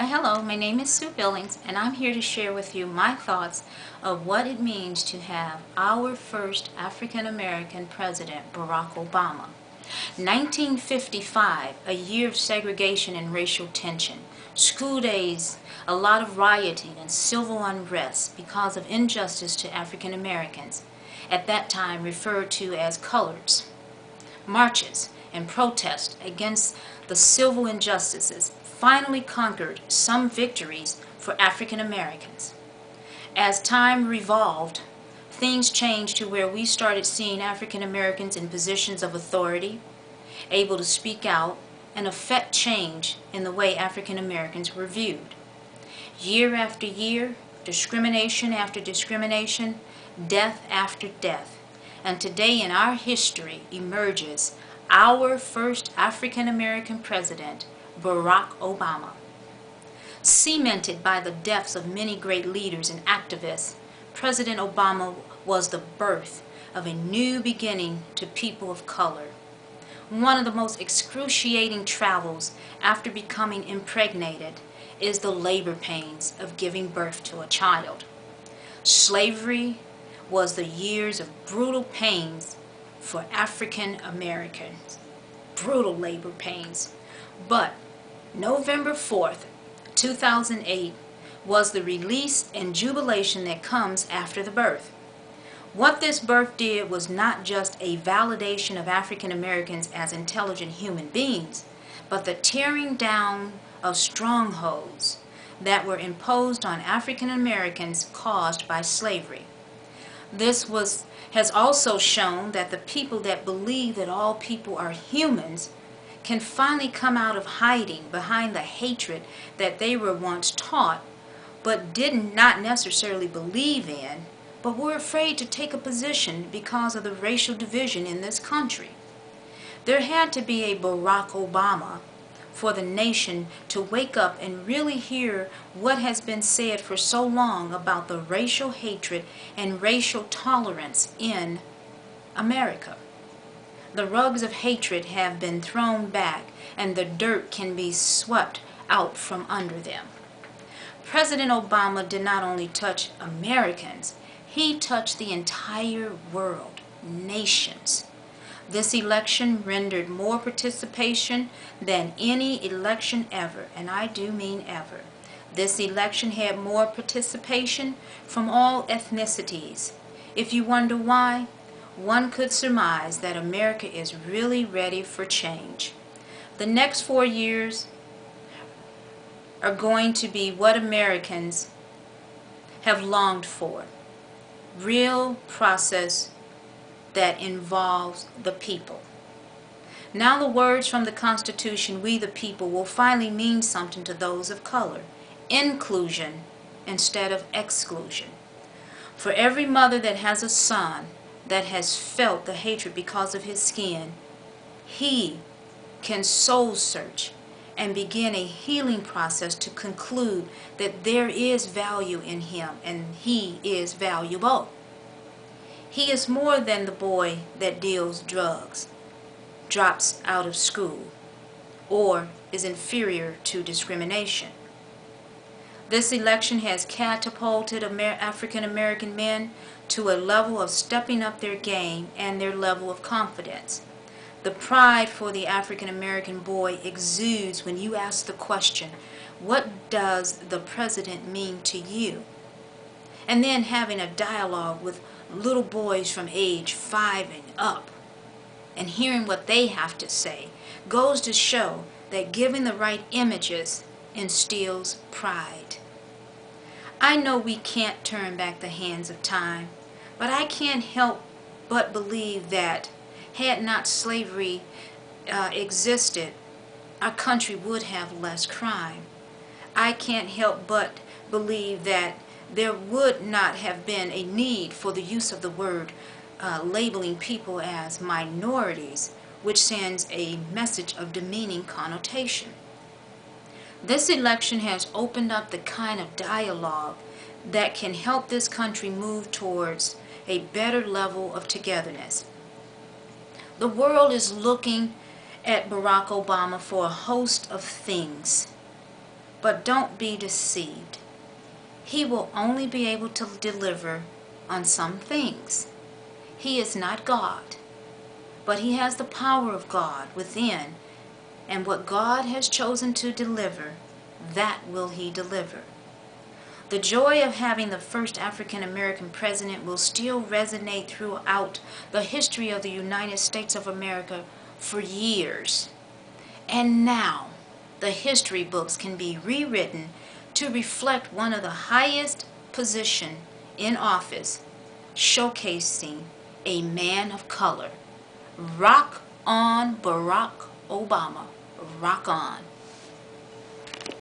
Hello, my name is Sue Billings, and I'm here to share with you my thoughts of what it means to have our first African American president, Barack Obama. 1955, a year of segregation and racial tension. School days, a lot of rioting and civil unrest because of injustice to African Americans, at that time referred to as coloreds. Marches and protests against the civil injustices finally conquered some victories for African Americans. As time revolved, things changed to where we started seeing African Americans in positions of authority, able to speak out and affect change in the way African Americans were viewed. Year after year, discrimination after discrimination, death after death. And today in our history emerges our first African American president, Barack Obama. Cemented by the deaths of many great leaders and activists, President Obama was the birth of a new beginning to people of color. One of the most excruciating travels after becoming impregnated is the labor pains of giving birth to a child. Slavery was the years of brutal pains for African Americans. Brutal labor pains. But November 4th, 2008 was the release and jubilation that comes after the birth. What this birth did was not just a validation of African Americans as intelligent human beings, but the tearing down of strongholds that were imposed on African Americans caused by slavery. This has also shown that the people that believe that all people are humans can finally come out of hiding behind the hatred that they were once taught but did not necessarily believe in, but were afraid to take a position because of the racial division in this country. There had to be a Barack Obama for the nation to wake up and really hear what has been said for so long about the racial hatred and racial tolerance in America. The rugs of hatred have been thrown back and the dirt can be swept out from under them. President Obama did not only touch Americans, he touched the entire world, nations. This election rendered more participation than any election ever, and I do mean ever. This election had more participation from all ethnicities. If you wonder why, one could surmise that America is really ready for change. The next 4 years are going to be what Americans have longed for. Real process that involves the people. Now the words from the Constitution, "We the people," will finally mean something to those of color. Inclusion instead of exclusion. For every mother that has a son that has felt the hatred because of his skin, he can soul search and begin a healing process to conclude that there is value in him and he is valuable. He is more than the boy that deals drugs, drops out of school, or is inferior to discrimination. This election has catapulted African American men to a level of stepping up their game and their level of confidence. The pride for the African American boy exudes when you ask the question, what does the president mean to you? And then having a dialogue with little boys from age 5 and up and hearing what they have to say goes to show that giving the right images instills pride. I know we can't turn back the hands of time, but I can't help but believe that had not slavery existed, our country would have less crime. I can't help but believe that there would not have been a need for the use of the word labeling people as minorities, which sends a message of demeaning connotation. This election has opened up the kind of dialogue that can help this country move towards a better level of togetherness. The world is looking at Barack Obama for a host of things, But don't be deceived. He will only be able to deliver on some things. He is not God, but he has the power of God within, and what God has chosen to deliver, that will he deliver. The joy of having the first African American president will still resonate throughout the history of the United States of America for years. And now, the history books can be rewritten to reflect one of the highest position in office, showcasing a man of color. Rock on, Barack Obama. Rock on.